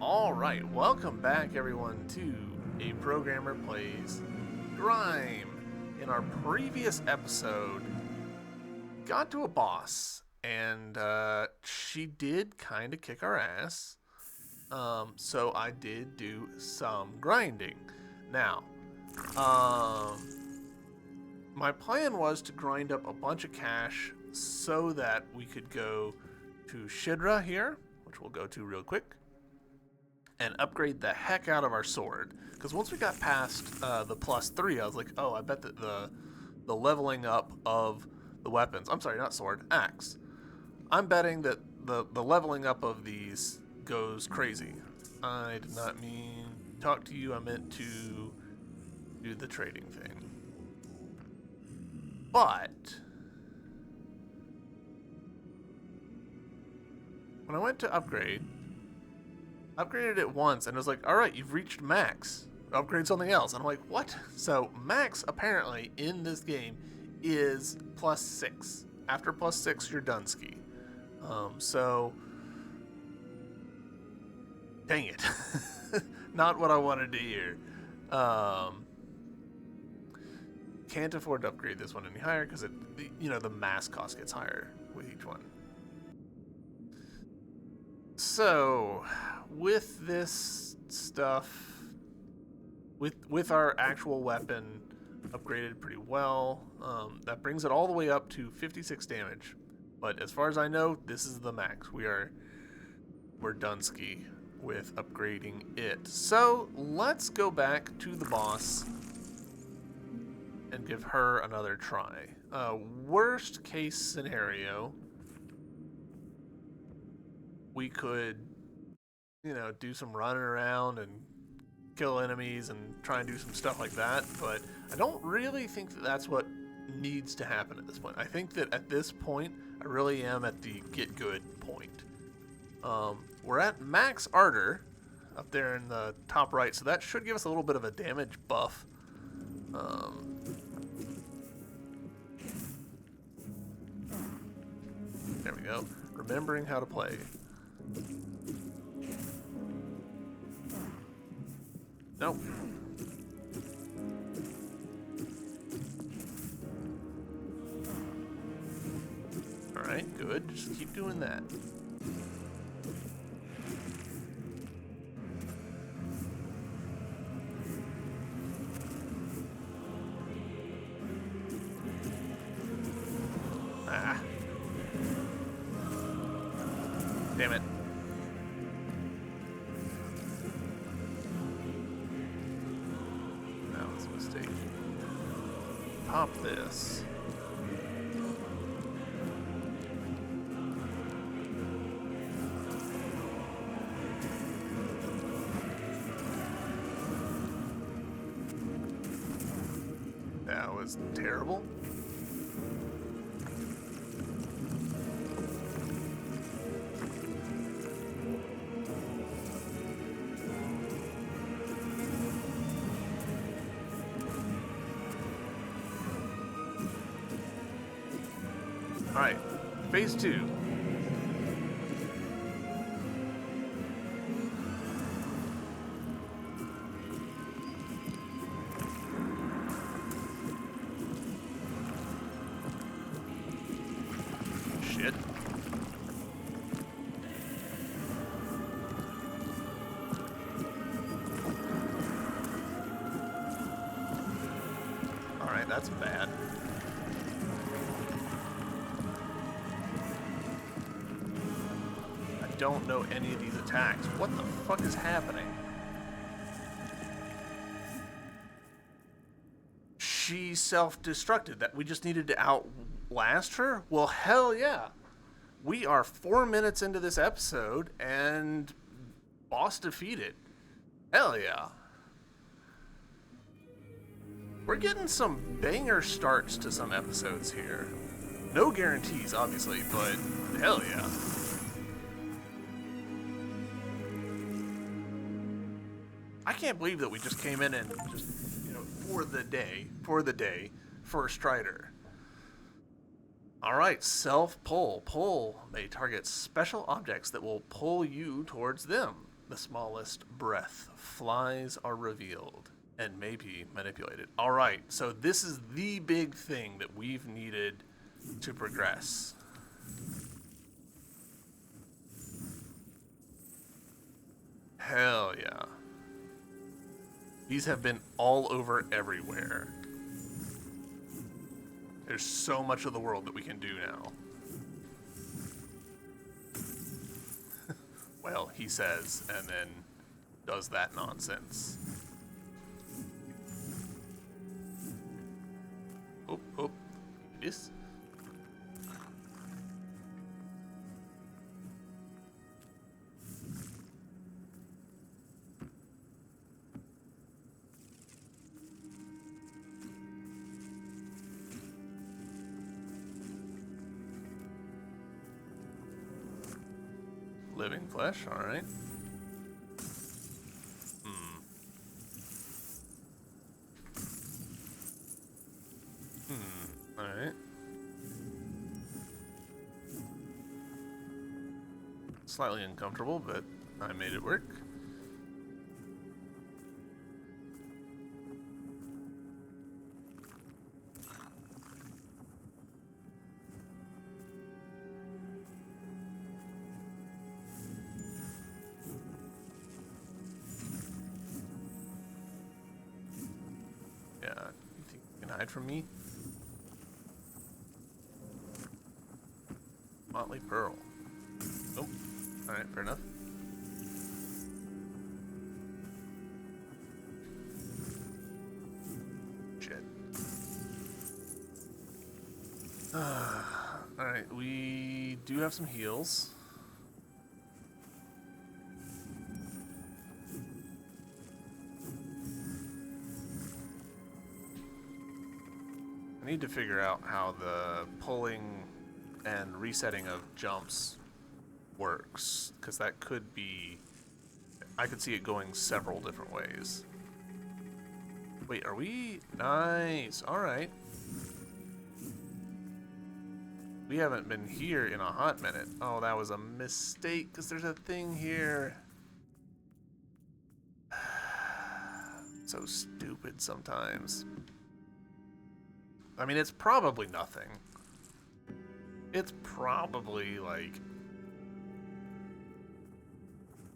Alright, welcome back everyone to A Programmer Plays Grime. In our previous episode, got to a boss, and she did kind of kick our ass. So I did do some grinding. Now, my plan was to grind up a bunch of cash so that we could go to Shidra here, which we'll go to real quick, and upgrade the heck out of our sword. Because once we got past the +3, I was like, oh, I bet that the leveling up of the weapons, I'm sorry, not sword, axe. I'm betting that the leveling up of these goes crazy. I did not mean to talk to you, I meant to do the trading thing. But when I went to upgraded it once, and it was like, alright, you've reached max. Upgrade something else. And I'm like, what? So max, apparently, in this game is +6. After +6, you're done ski. So, dang it. Not what I wanted to hear. Can't afford to upgrade this one any higher because the mass cost gets higher with each one. So, with this stuff, with our actual weapon upgraded pretty well, that brings it all the way up to 56 damage. But as far as I know, this is the max. We're done ski with upgrading it. So let's go back to the boss and give her another try. Worst case scenario, we could, do some running around and kill enemies and try and do some stuff like that, but I don't really think that that's what needs to happen at this point. I think that at this point, I really am at the get good point. We're at max ardor up there in the top right, so that should give us a little bit of a damage buff. There we go. Remembering how to play. Nope. Alright, good. Just keep doing that. Ah. Damn it. That was a mistake. Pop this. That was terrible. Alright, phase 2. Shit. Alright, that's bad. Don't know any of these attacks. What the fuck is happening? She self-destructed. That we just needed to outlast her? Well, hell yeah. We are 4 minutes into this episode and boss defeated. Hell yeah. We're getting some banger starts to some episodes here. No guarantees, obviously, but hell yeah. I can't believe that we just came in and just, for the day, first strider. Alright, self-pull. Pull may target special objects that will pull you towards them. the smallest breath, flies are revealed and may be manipulated. All right, so this is the big thing that we've needed to progress. Hell yeah. These have been all over everywhere. There's so much of the world that we can do now. Well, he says, and then does that nonsense. Oh, this. Living flesh, alright. Alright. Slightly uncomfortable, but I made it work. Yeah, you think you can hide from me? Motley Pearl. Oh, alright, fair enough. Shit. Alright, we do have some heals. I need to figure out how the pulling and resetting of jumps works, because that could be... I could see it going several different ways. Wait, are we... Nice, alright. We haven't been here in a hot minute. Oh, that was a mistake, because there's a thing here. So stupid sometimes. I mean, it's probably nothing. It's probably, like,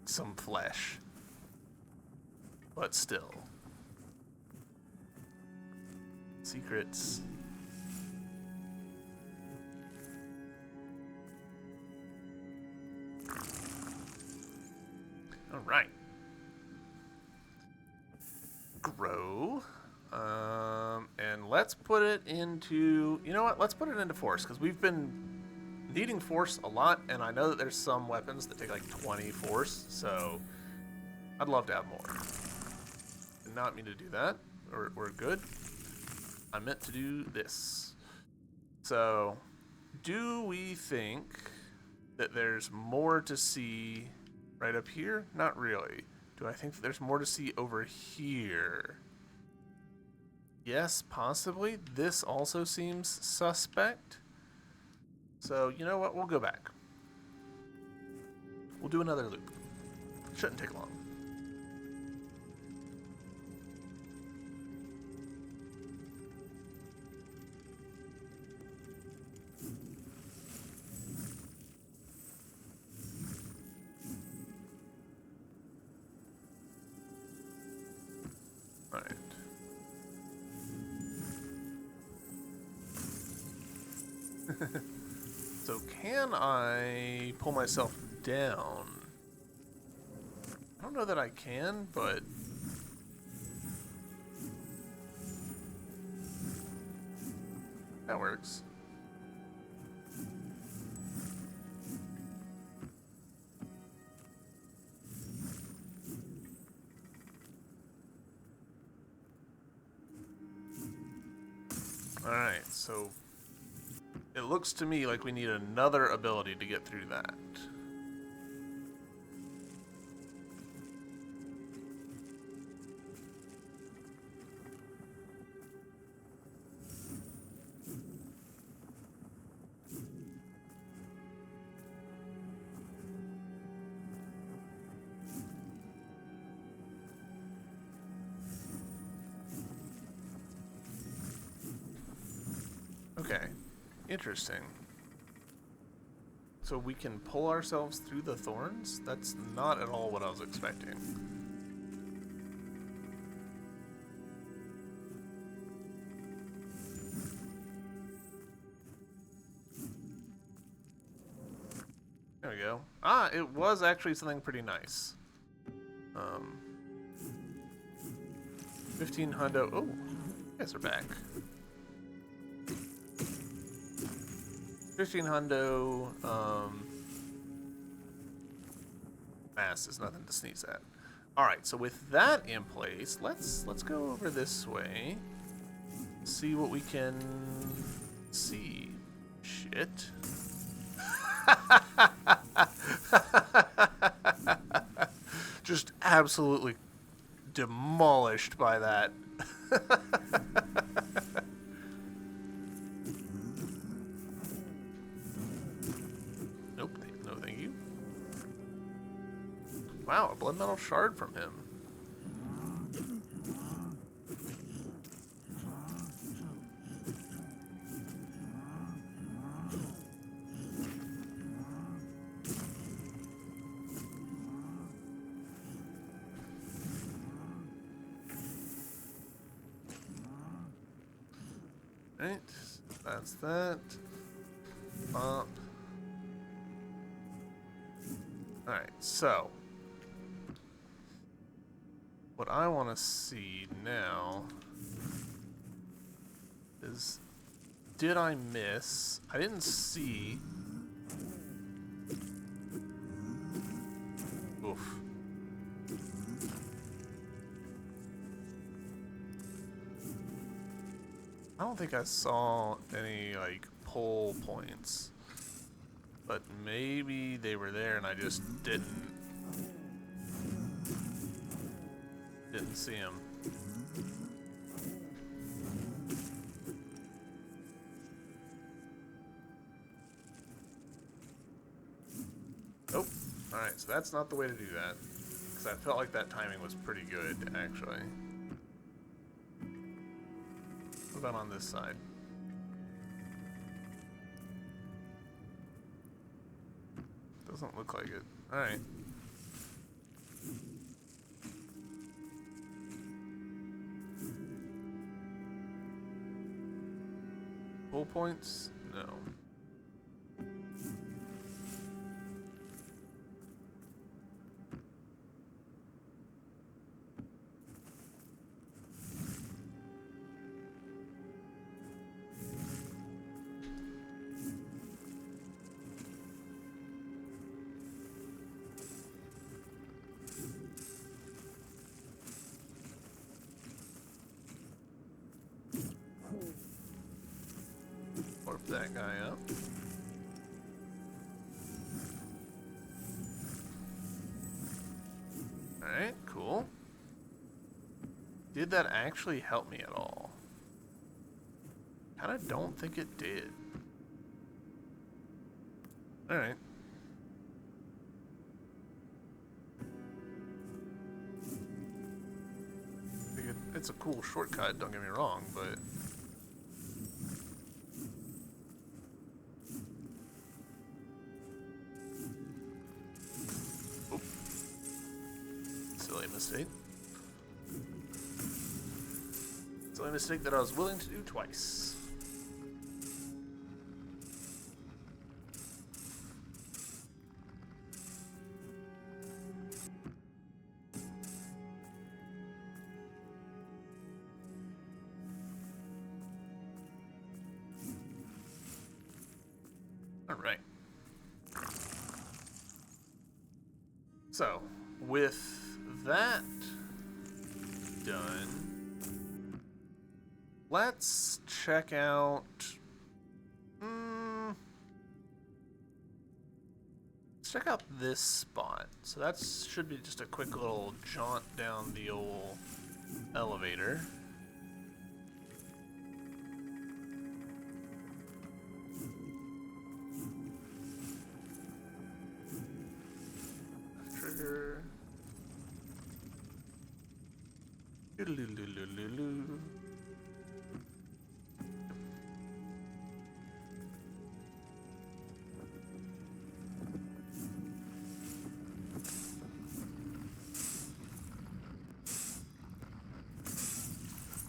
some flesh. But still. Secrets. Alright. Grow. And let's put it into... You know what? Let's put it into force, because we've been needing force a lot, and I know that there's some weapons that take like 20 force, so I'd love to have more. Did not mean to do that. We're good. I meant to do this. So, do we think that there's more to see right up here? Not really. Do I think that there's more to see over here? Yes, possibly. This also seems suspect. So, you know what? We'll go back. We'll do another loop. Shouldn't take long. Alright. So can I pull myself down? I don't know that I can, but... that works. Alright, so it looks to me like we need another ability to get through that. Okay. Interesting. So we can pull ourselves through the thorns? That's not at all what I was expecting. There we go. Ah, it was actually something pretty nice. 15 hundo. Oh, you guys are back. 15 hundo. Mass is nothing to sneeze at. All right, so with that in place, let's go over this way. See what we can see. Shit. Just absolutely demolished by that. Nope, no thank you. Wow, a blood metal shard from him. Right, that's that. Pop. Alright, so what I want to see now is, did I miss? I didn't see. Oof. I don't think I saw any, like, pull points. But maybe they were there and I just didn't see them. Oh, alright, so that's not the way to do that. Because I felt like that timing was pretty good, actually. What about on this side? Doesn't look like it. Alright. Pull points? No. Warp that guy up. Alright, cool. Did that actually help me at all? Kinda don't think it did. Alright. It's a cool shortcut, don't get me wrong, but... Oop. Silly mistake. Silly mistake that I was willing to do twice. Alright. So, with that done, let's check out... let's check out this spot. So that should be just a quick little jaunt down the old elevator. Trigger.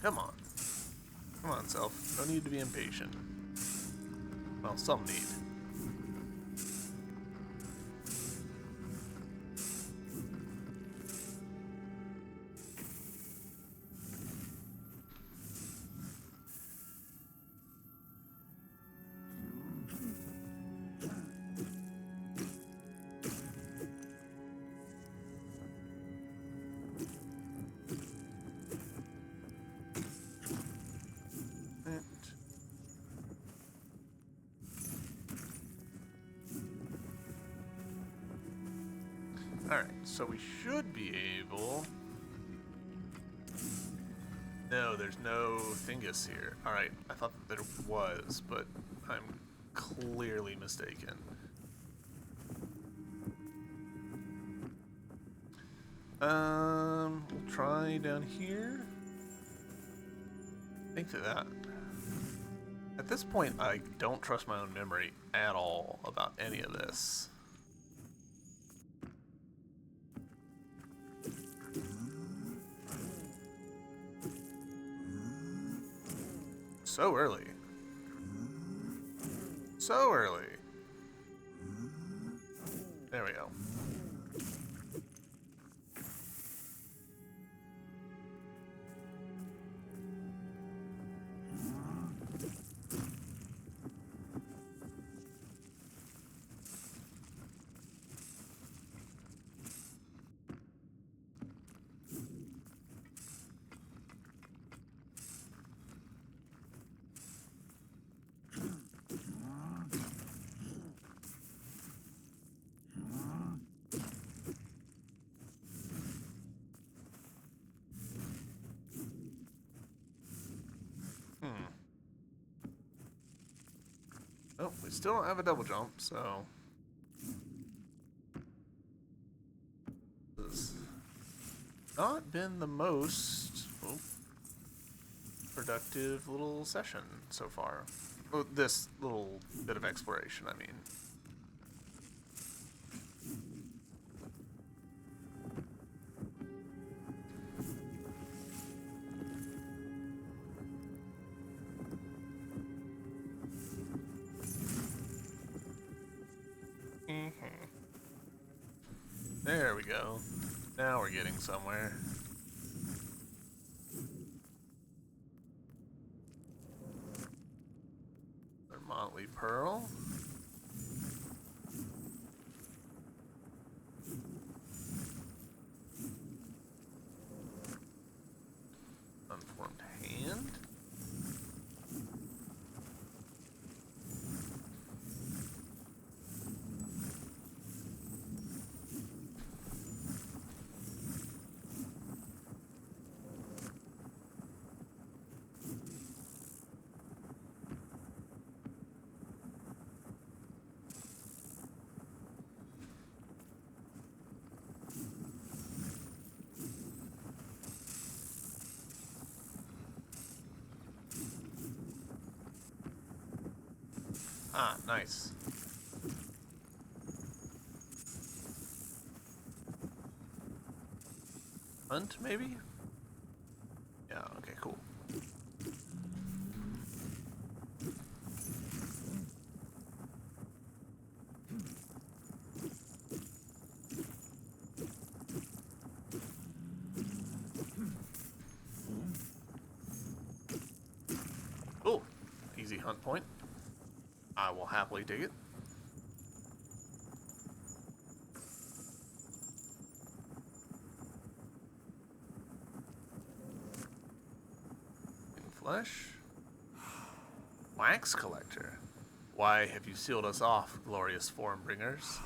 Come on. Come on, self. No need to be impatient. Well, some need. Alright, so we should be able... No, there's no Thingus here. Alright, I thought that there was, but I'm clearly mistaken. We'll try down here. I think that... At this point, I don't trust my own memory at all about any of this. So early. So early. There we go. Oh, we still don't have a double jump, so... This has not been the most productive little session so far. Oh, this little bit of exploration, I mean. There we go. Now we're getting somewhere. Motley Pearl. Unformed hand. Ah, nice. Hunt, maybe? Yeah, okay, cool. Cool. Easy hunt point. I will happily dig it. Flesh. Wax collector. Why have you sealed us off, glorious form bringers?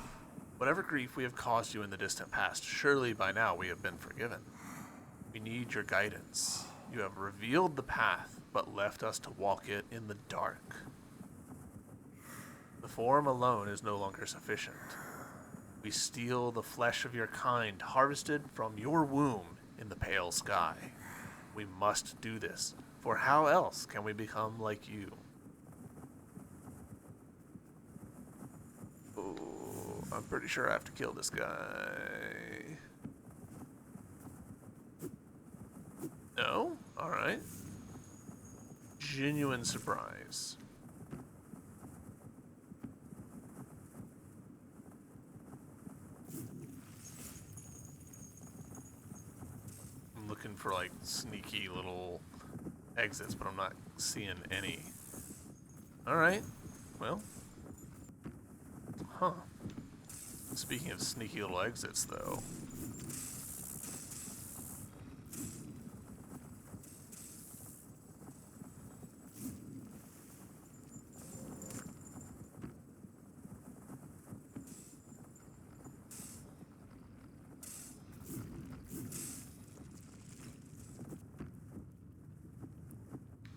Whatever grief we have caused you in the distant past, surely by now we have been forgiven. We need your guidance. You have revealed the path, but left us to walk it in the dark. The form alone is no longer sufficient. We steal the flesh of your kind, harvested from your womb in the pale sky. We must do this, for how else can we become like you? Oh, I'm pretty sure I have to kill this guy. No? Alright. genuine surprise. I'm looking for like sneaky little exits, but I'm not seeing any. Alright, well. Huh. Speaking of sneaky little exits, though.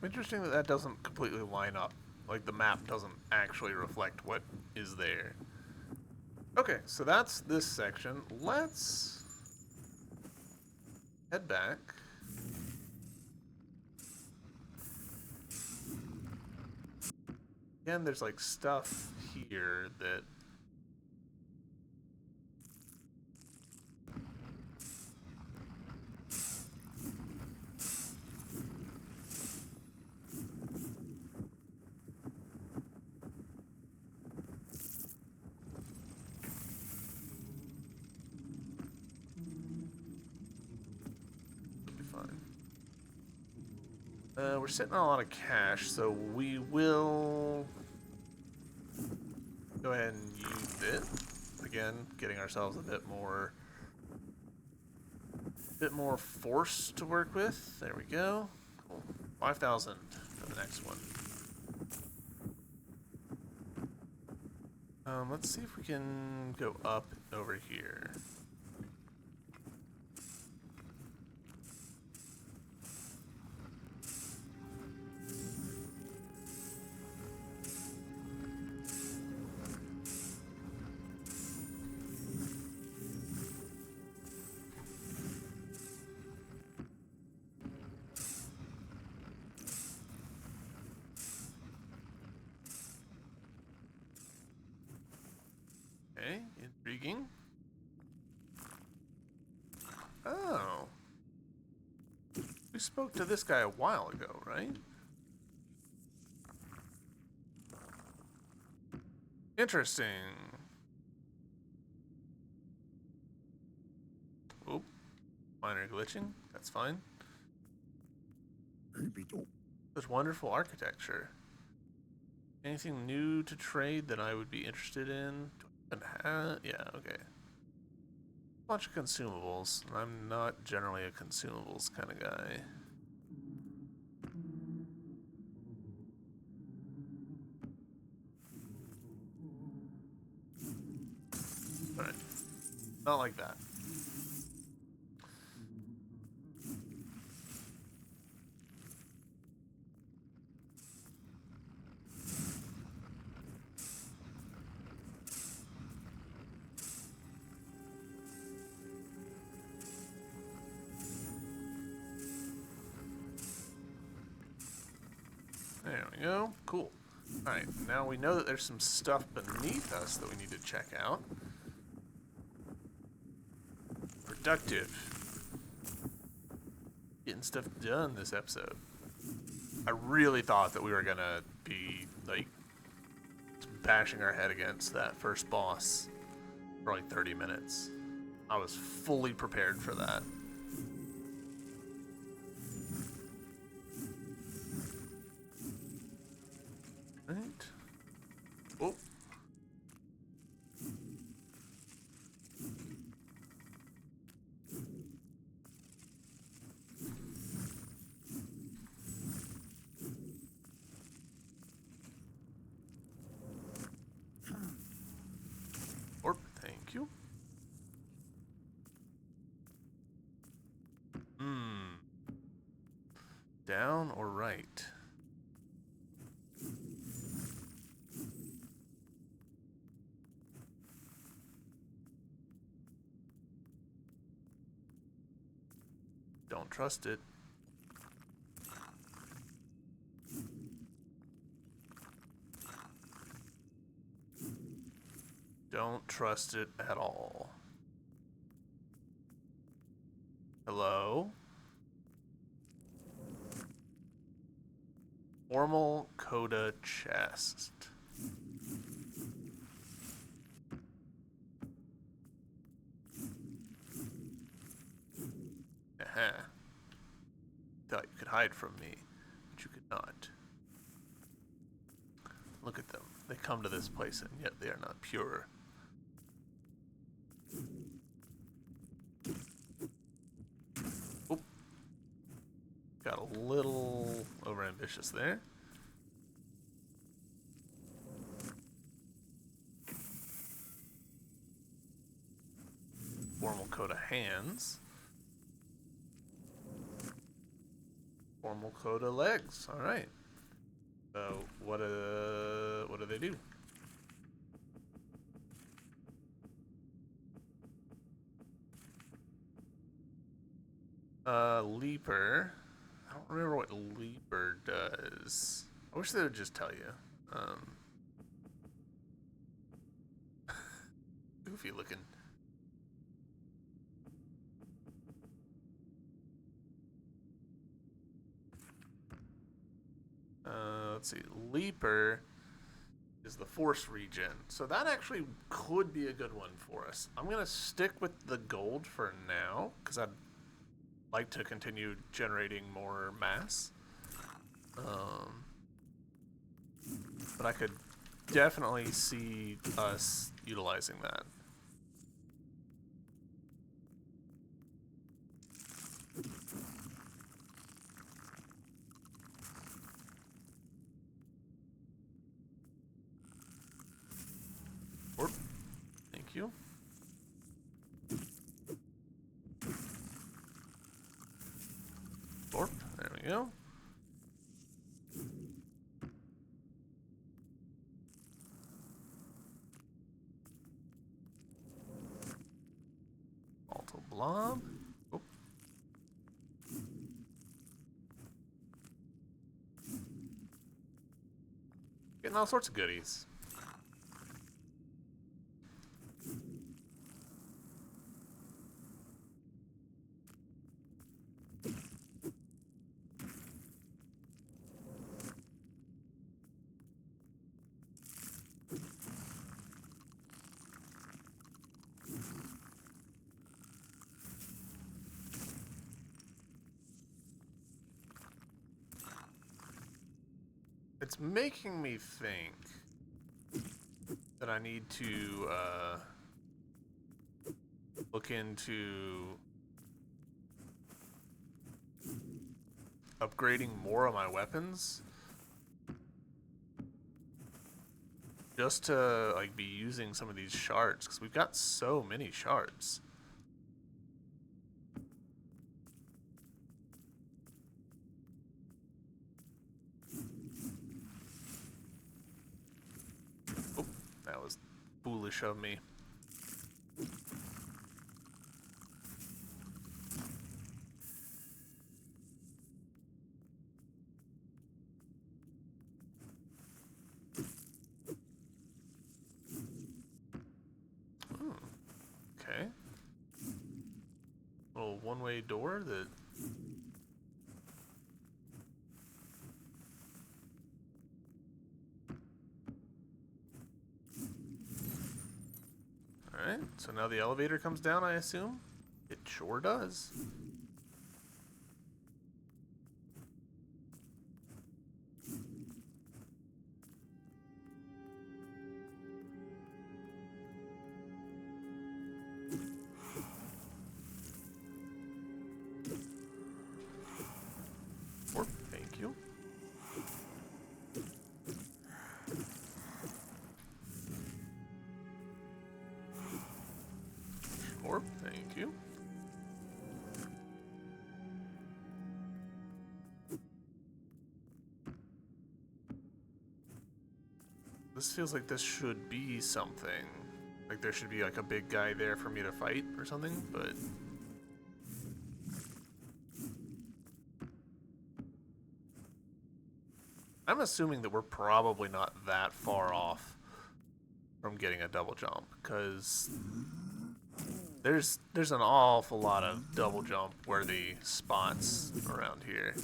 Interesting that that doesn't completely line up. Like, the map doesn't actually reflect what is there. Okay, so that's this section. Let's head back. Again, there's like stuff here that... we're sitting on a lot of cash, so we will go ahead and use it. Again, getting ourselves a bit more force to work with. There we go. Cool. 5,000 for the next one. Let's see if we can go up over here. Okay, intriguing. Oh. We spoke to this guy a while ago, right? Interesting. Oop. Minor glitching. That's fine. Such wonderful architecture. Anything new to trade that I would be interested in? Yeah, okay. Bunch of consumables. I'm not generally a consumables kind of guy. Alright. Not like that. There we go. Cool. Alright, now we know that there's some stuff beneath us that we need to check out. Productive. Getting stuff done this episode. I really thought that we were gonna be, like, bashing our head against that first boss for like 30 minutes. I was fully prepared for that. Right. Oh. Orb, thank you. Down or right? Don't trust it. Don't trust it at all. Hello? Formal Coda chest. Aha. Thought you could hide from me, but you could not. Look at them. They come to this place, and yet they are not pure. Oop. Got a little overambitious there. Formal coat of hands. Formal coat of legs. All right. So what do they do? Leaper. I don't remember what Leaper does. I wish they would just tell you. Goofy looking. Let's see. Leaper is the force regen. So that actually could be a good one for us. I'm going to stick with the gold for now, because I'd like to continue generating more mass. But I could definitely see us utilizing that. Thank you. Orp, there we go. Alto blob. Oh. Getting all sorts of goodies. It's making me think that I need to look into upgrading more of my weapons, just to like be using some of these shards, because we've got so many shards. Oh, that was foolish of me. Okay. Little one-way door that... Alright, so now the elevator comes down, I assume? It sure does. Thank you. Sure, thank you. This feels like this should be something. Like there should be like a big guy there for me to fight or something, but... I'm assuming that we're probably not that far off from getting a double jump, because there's an awful lot of double jump worthy spots around here.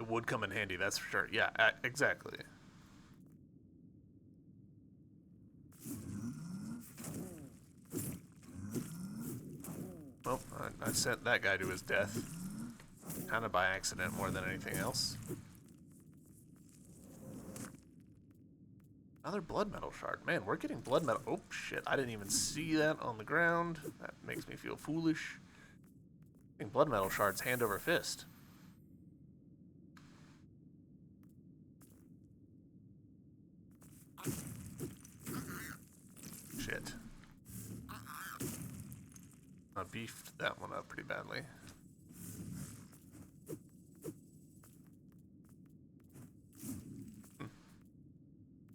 It would come in handy, that's for sure. Yeah, exactly. Well, I sent that guy to his death. Kind of by accident more than anything else. Another blood metal shard. Man, we're getting blood metal. Oh, shit. I didn't even see that on the ground. That makes me feel foolish. Getting blood metal shards hand over fist. Shit. I beefed that one up pretty badly.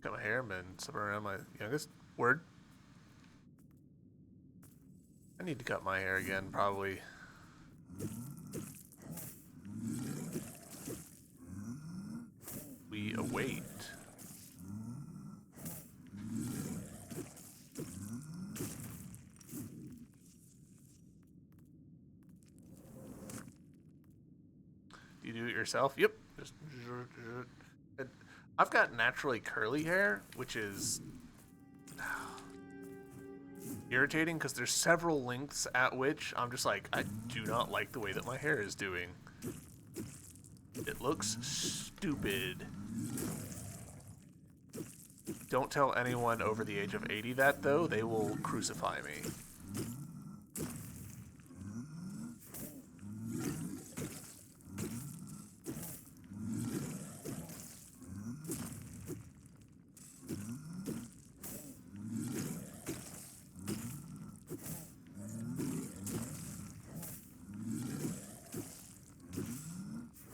Cut my hair, been slipping around my youngest. Word. I need to cut my hair again, probably. We await. You do it yourself? Yep. Just. I've got naturally curly hair, which is irritating because there's several lengths at which I'm just like, I do not like the way that my hair is doing. It looks stupid. Don't tell anyone over the age of 80 that, though. They will crucify me.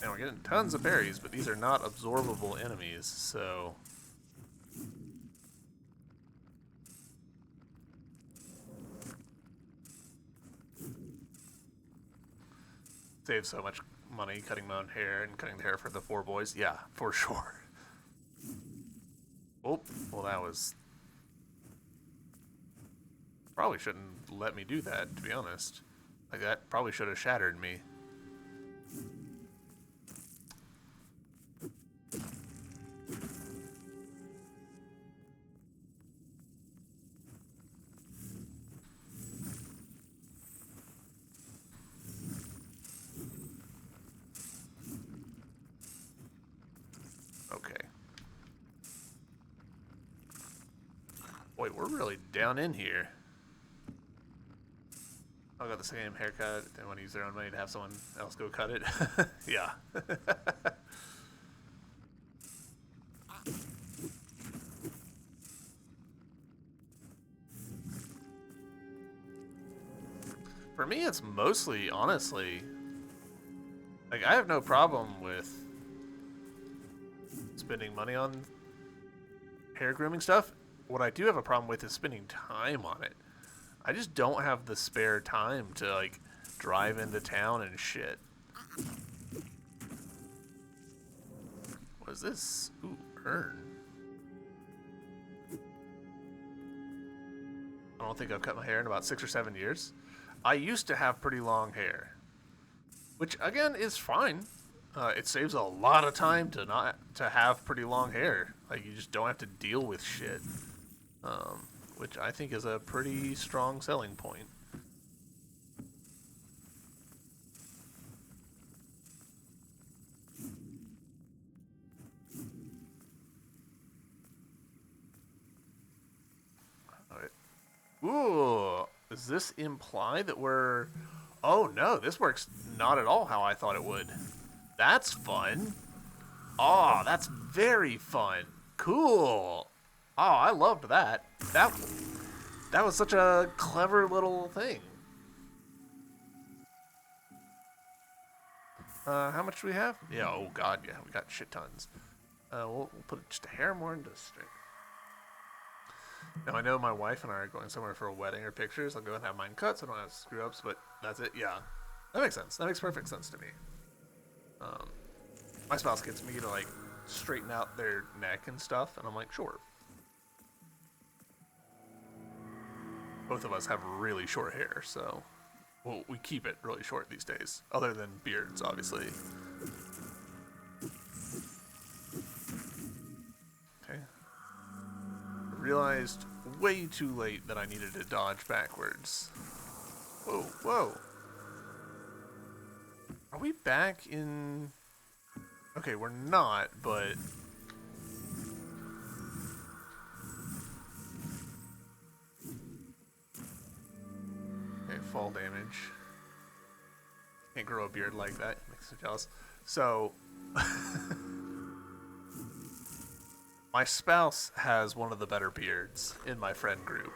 And we're getting tons of berries, but these are not absorbable enemies, so... Save so much money cutting my own hair and cutting the hair for the 4 boys. Yeah, for sure. Oh, well that was... Probably shouldn't let me do that, to be honest. Like, that probably should have shattered me. Okay. Boy, we're really down in here. I got the same haircut. They want to use their own money to have someone else go cut it. Yeah. For me, it's mostly, honestly, like, I have no problem with spending money on hair grooming stuff. What I do have a problem with is spending time on it. I just don't have the spare time to, like, drive into town and shit. What is this? Ooh, urn. I don't think I've cut my hair in about 6 or 7 years. I used to have pretty long hair, which again is fine. It saves a lot of time to have pretty long hair. Like, you just don't have to deal with shit. Which I think is a pretty strong selling point. Alright. Ooh, does this imply that we're... Oh no, this works not at all how I thought it would. That's fun. Oh, that's very fun. Cool. Oh, I loved that. That was such a clever little thing. How much do we have? Yeah, oh god, yeah, we got shit tons. We'll put just a hair more into straight. Now, I know my wife and I are going somewhere for a wedding or pictures. I'll go and have mine cut so I don't have screw-ups, but that's it. Yeah, that makes sense. That makes perfect sense to me. My spouse gets me to, like, straighten out their neck and stuff, and I'm like, sure. Both of us have really short hair, so... Well, we keep it really short these days. Other than beards, obviously. realized way too late that I needed to dodge backwards. Whoa, whoa. Are we back in... Okay, we're not, but... Okay, fall damage. Can't grow a beard like that. Makes me jealous. So... my spouse has one of the better beards in my friend group,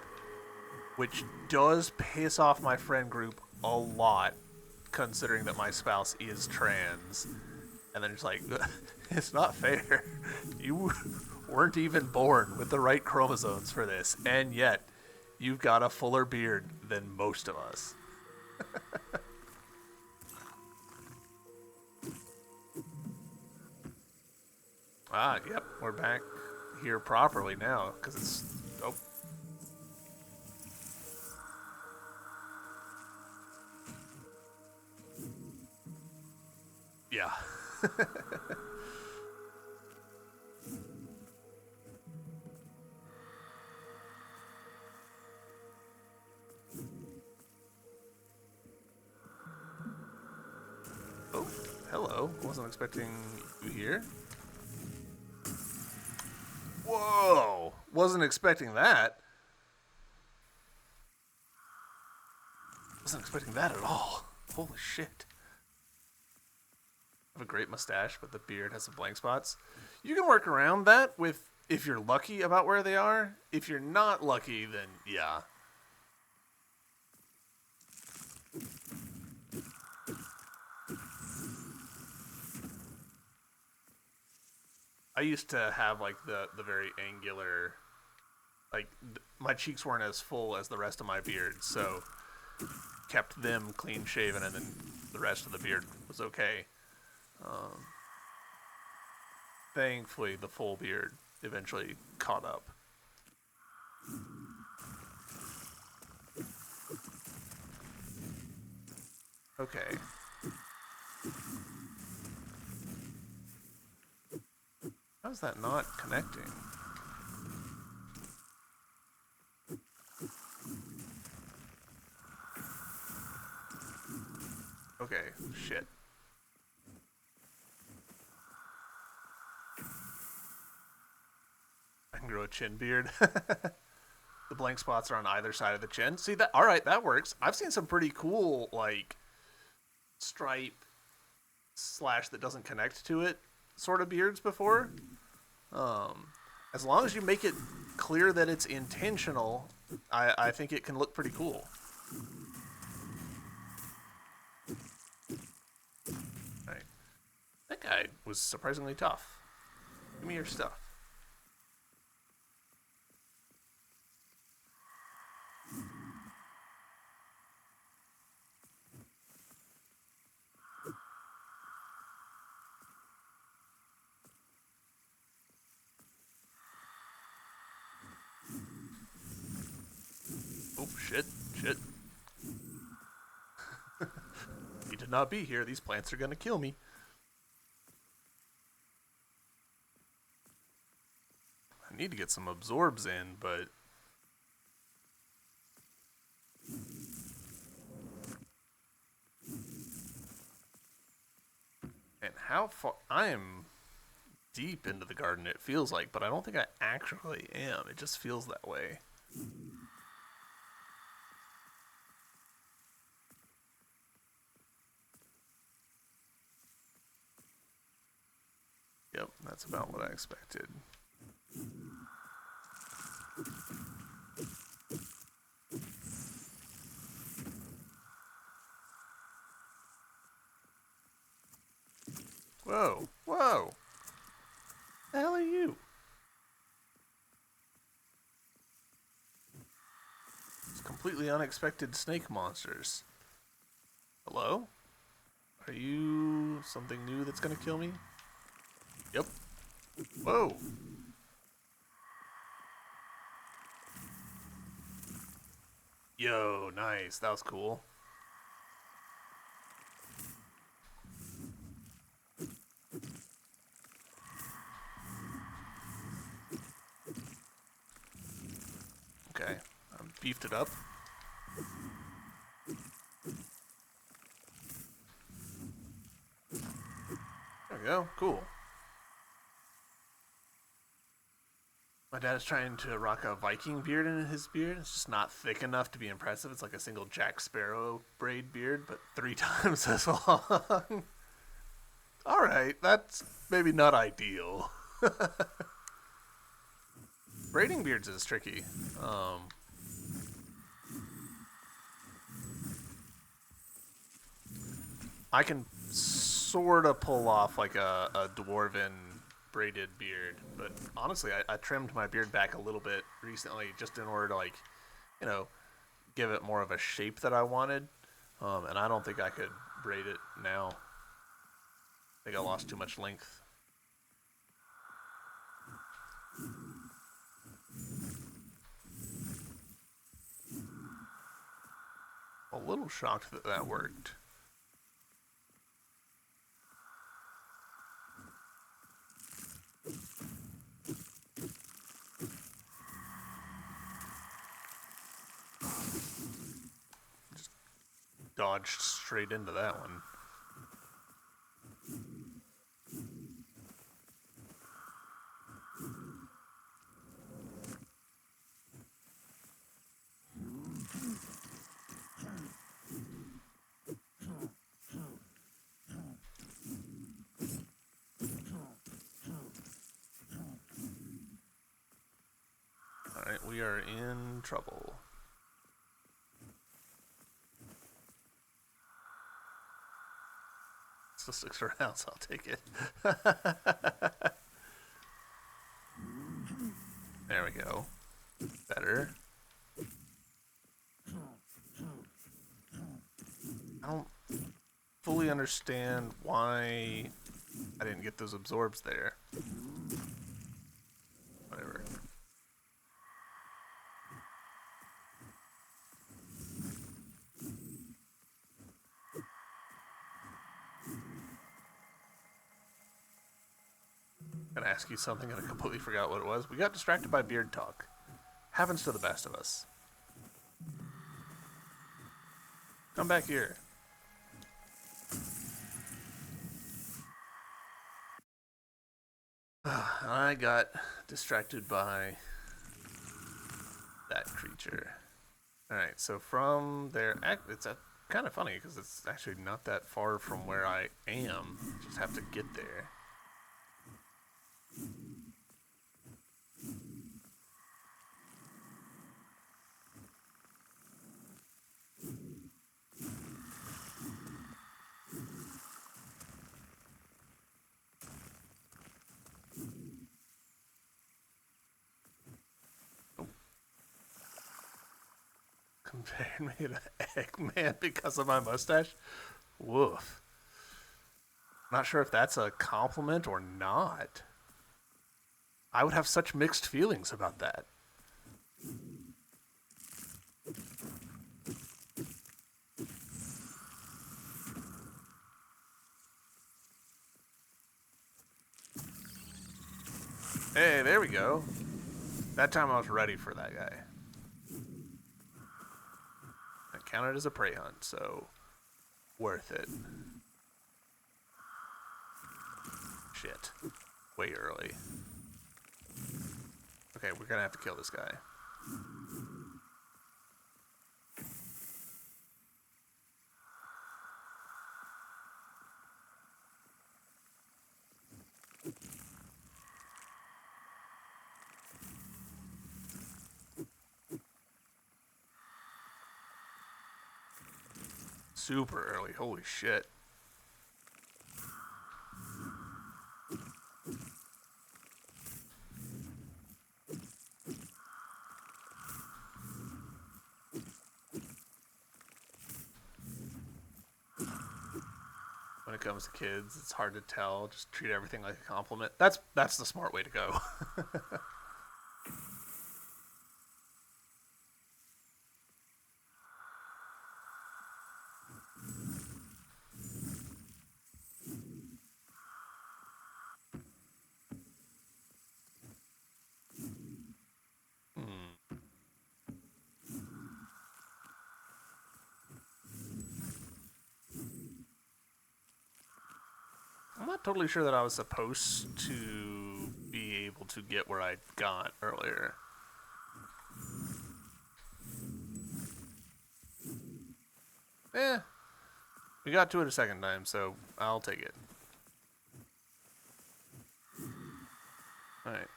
which does piss off my friend group a lot, considering that my spouse is trans. And then it's like, it's not fair. You weren't even born with the right chromosomes for this, and yet you've got a fuller beard than most of us. Ah, yep, we're back here properly now, because it's... Oh. Yeah. Oh, hello. Wasn't expecting you here. Whoa! Wasn't expecting that. Wasn't expecting that at all. Holy shit. I have a great mustache, but the beard has some blank spots. You can work around that with if you're lucky about where they are. If you're not lucky, then yeah. I used to have like the very angular, like my cheeks weren't as full as the rest of my beard, so kept them clean shaven, and then the rest of the beard was okay. Thankfully, the full beard eventually caught up. Okay. How's that not connecting? Okay, shit. I can grow a chin beard. The blank spots are on either side of the chin. See that? All right, that works. I've seen some pretty cool like stripe slash that doesn't connect to it sort of beards before. As long as you make it clear that it's intentional, I think it can look pretty cool. Alright. That guy was surprisingly tough. Give me your stuff. Oh, shit. Shit. You did not be here. These plants are gonna kill me. I need to get some absorbs in, but... And how far... I am deep into the garden, it feels like, but I don't think I actually am. It just feels that way. Yep, that's about what I expected. Whoa, whoa! The hell are you? It's completely unexpected snake monsters. Hello? Are you something new that's gonna kill me? Yep. Whoa! Yo, nice. That was cool. beefed it up. There we go. Cool. My dad is trying to rock a Viking beard in his beard. It's just not thick enough to be impressive. It's like a single Jack Sparrow braid beard, but 3 times as long. Alright, that's maybe not ideal. Braiding beards is tricky. I can sort of pull off like a dwarven braided beard, but honestly, I trimmed my beard back a little bit recently just in order to, like, you know, give it more of a shape that I wanted. And I don't think I could braid it now. I think I lost too much length. A little shocked that that worked. Just dodged straight into that one. Alright, we are in trouble. Still 6 rounds, I'll take it. There we go. Better. I don't fully understand why I didn't get those absorbs there. Whatever. Gonna ask you something and I completely forgot what it was. We got distracted by beard talk. Happens to the best of us. Come back here. I got distracted by that creature. Alright, so from there, it's kind of funny because it's actually not that far from where I am. Just have to get there. Compared me to Eggman because of my mustache? Woof. Not sure if that's a compliment or not. I would have such mixed feelings about that. Hey, there we go. That time I was ready for that guy. It counted as a prey hunt, so worth it. Shit. Way early. Okay, we're gonna have to kill this guy. Super early, holy shit. When it comes to kids, it's hard to tell. Just treat everything like a compliment. That's the smart way to go. not totally sure that I was supposed to be able to get where I got earlier. We got to it a second time, so I'll take it. Alright.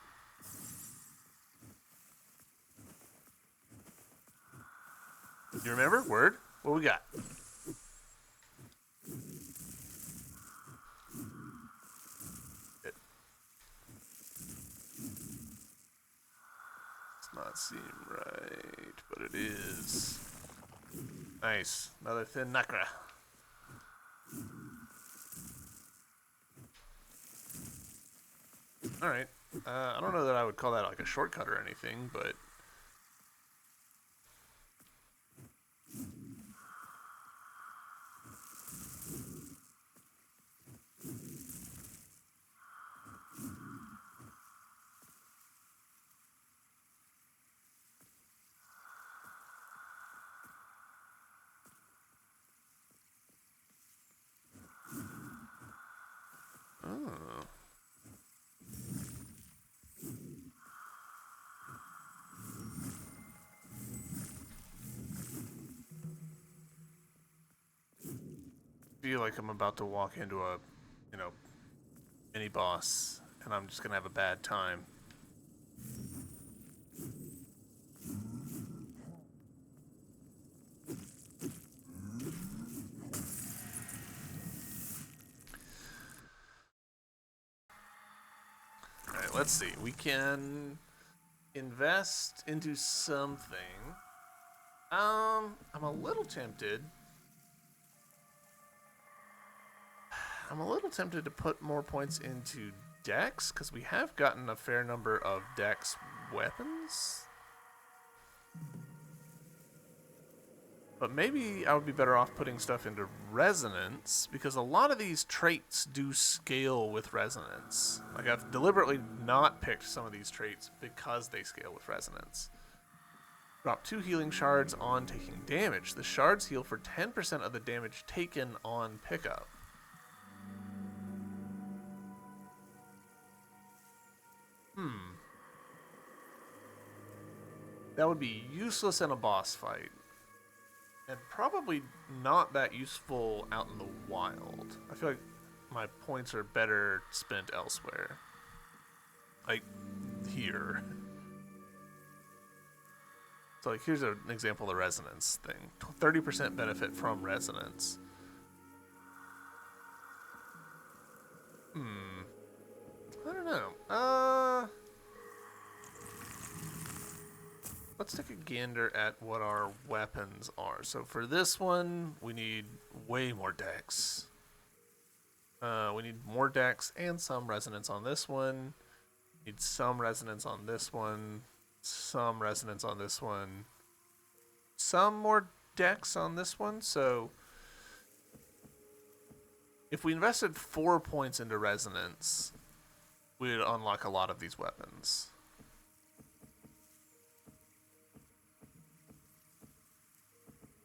You remember? Word? What we got? It does not seem right, but it is. Nice. Another thin Nakra. Alright. I don't know that I would call that like a shortcut or anything, but... Oh. Feel like I'm about to walk into a, mini boss, and I'm just gonna have a bad time. Alright, let's see. We can invest into something. I'm a little tempted. I'm a little tempted to put more points into Dex, because we have gotten a fair number of Dex weapons. But maybe I would be better off putting stuff into Resonance, because a lot of these traits do scale with Resonance. Like, I've deliberately not picked some of these traits because they scale with Resonance. Drop 2 healing shards on taking damage. The shards heal for 10% of the damage taken on pickup. That would be useless in a boss fight. And probably not that useful out in the wild. I feel like my points are better spent elsewhere. Like, here. So, like, here's an example of the resonance thing. 30% benefit from resonance. I don't know. Let's take a gander at what our weapons are. So for this one, we need way more dex. We need more dex and some resonance on this one. Need some resonance on this one. Some resonance on this one. Some more dex on this one. So if we invested 4 points into resonance, we'd unlock a lot of these weapons.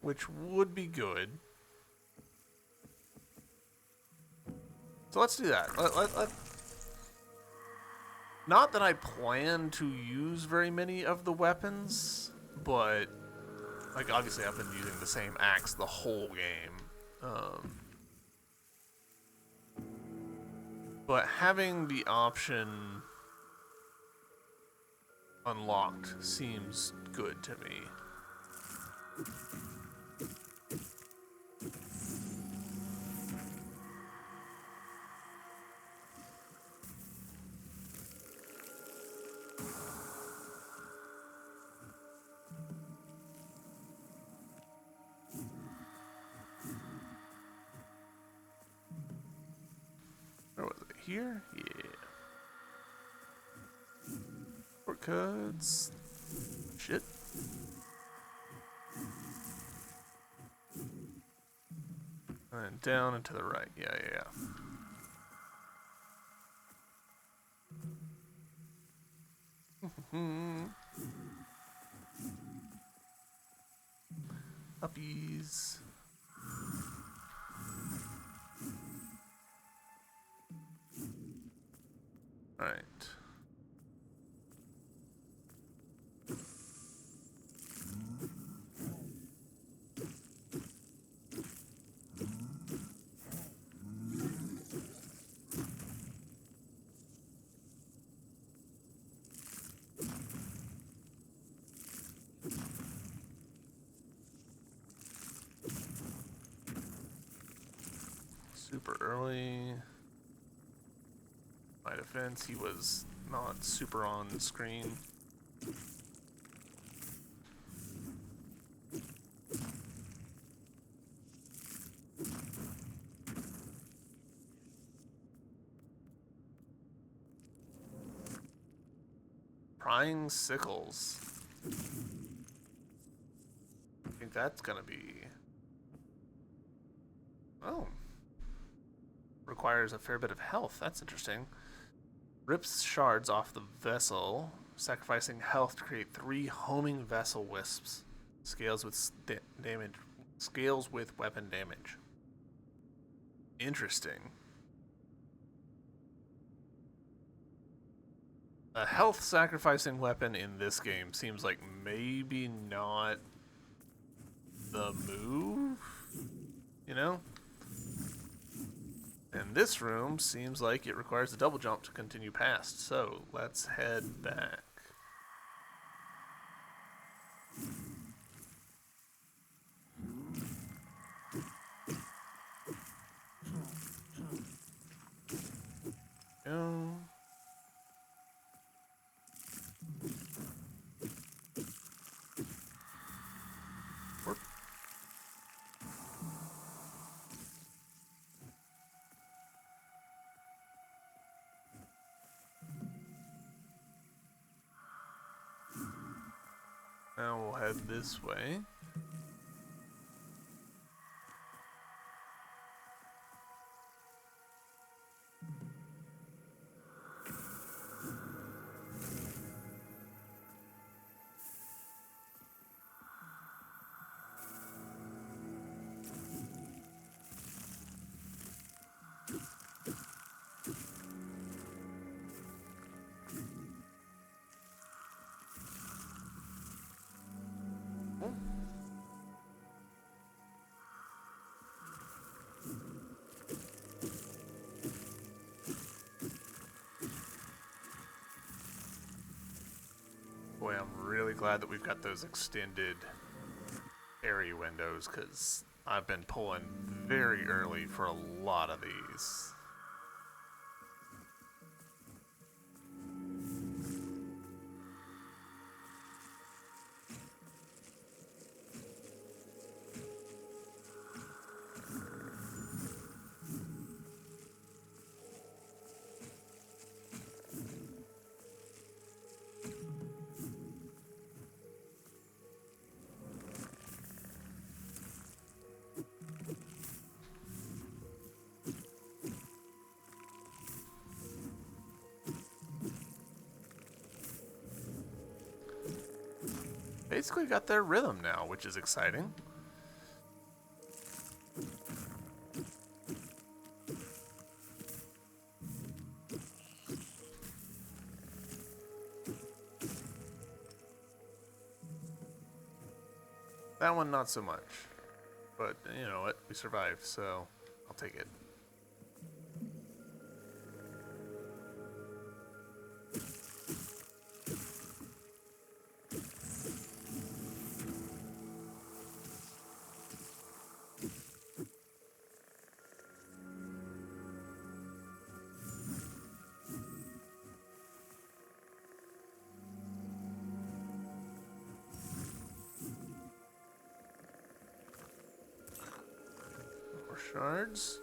Which would be good. So let's do that. Not that I plan to use very many of the weapons, but like obviously I've been using the same axe the whole game. But having the option unlocked seems good to me. Where was it? Here? Yeah. Shortcuts. Shit. And down and to the right. Yeah. Uppies. All right. Super early. My defense, he was not super on screen. Prying sickles. I think that's gonna be... Oh. Requires a fair bit of health. That's interesting. Rips shards off the vessel, sacrificing health to create 3 homing vessel wisps. Scales with damage. Scales with weapon damage. Interesting. A health sacrificing weapon in this game seems like maybe not the move, you know? And this room seems like it requires a double jump to continue past, so let's head back. Go. Warp. Now we'll head this way. Boy, I'm really glad that we've got those extended area windows, because I've been pulling very early for a lot of these. Basically got their rhythm now, which is exciting. That one not so much, but you know what, we survived, so I'll take it. Shards.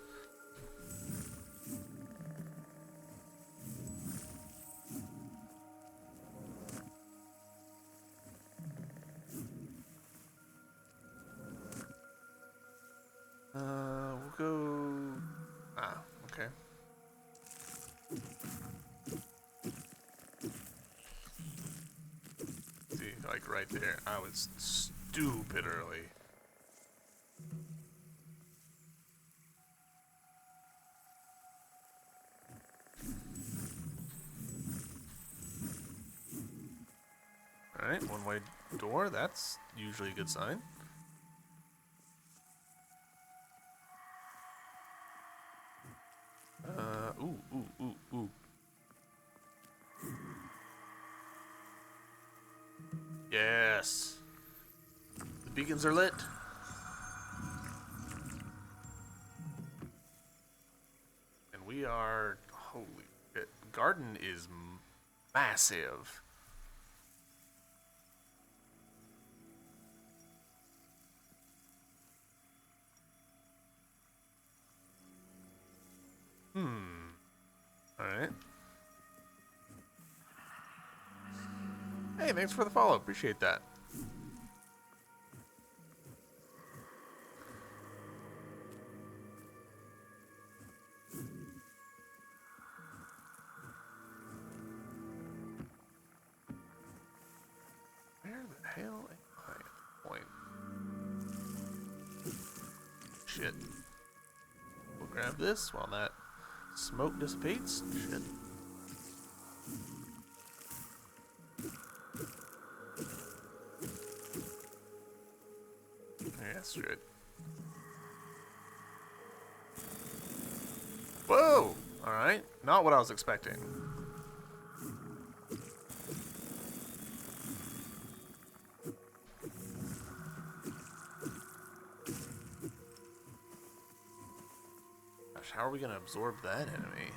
We'll go... okay. See, like right there, I was stupid early. Alright, one-way door. That's usually a good sign. Ooh. Yes. The beacons are lit. And we are... Holy shit. Garden is massive. Alright. Hey, thanks for the follow. Appreciate that. Where the hell am I at the point? Shit. We'll grab this while that smoke dissipates. Shit. Yeah, that's good. Whoa! Alright. Not what I was expecting. Gosh, how are we gonna absorb that enemy?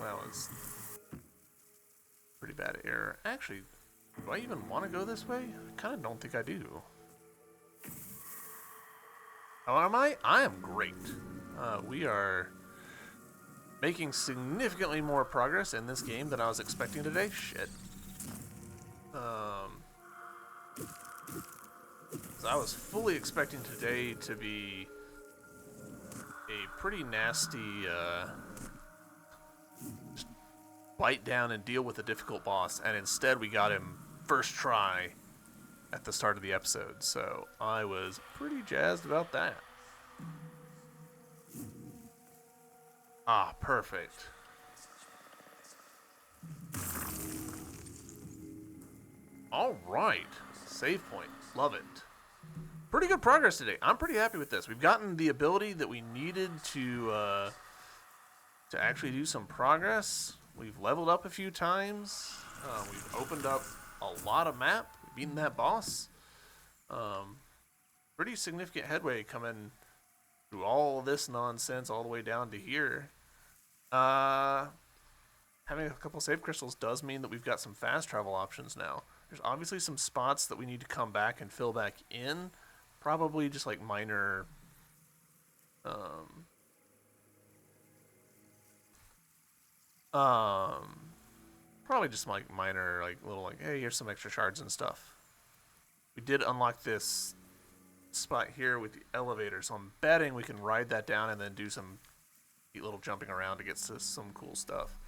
That was pretty bad error. Actually, do I even want to go this way? I kind of don't think I do. How am I? I am great. We are making significantly more progress in this game than I was expecting today. Shit. 'Cause I was fully expecting today to be a pretty nasty, just bite down and deal with a difficult boss, and instead we got him first try at the start of the episode, so I was pretty jazzed about that. Ah, perfect. Alright, save point, love it. Pretty good progress today. I'm pretty happy with this. We've gotten the ability that we needed to actually do some progress. We've leveled up a few times. We've opened up a lot of map. We've beaten that boss. Pretty significant headway coming through all this nonsense all the way down to here. Having a couple save crystals does mean that we've got some fast travel options now. There's obviously some spots that we need to come back and fill back in. Probably just like minor probably just like minor, like little, like, hey, here's some extra shards and stuff. We did unlock this spot here with the elevator, so I'm betting we can ride that down and then do some little jumping around to get to some cool stuff.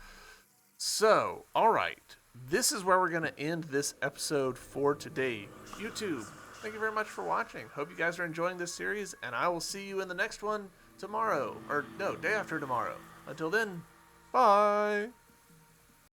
So, alright, this is where we're going to end this episode for today. YouTube, thank you very much for watching. Hope you guys are enjoying this series, and I will see you in the next one tomorrow. Or, no, day after tomorrow. Until then, bye!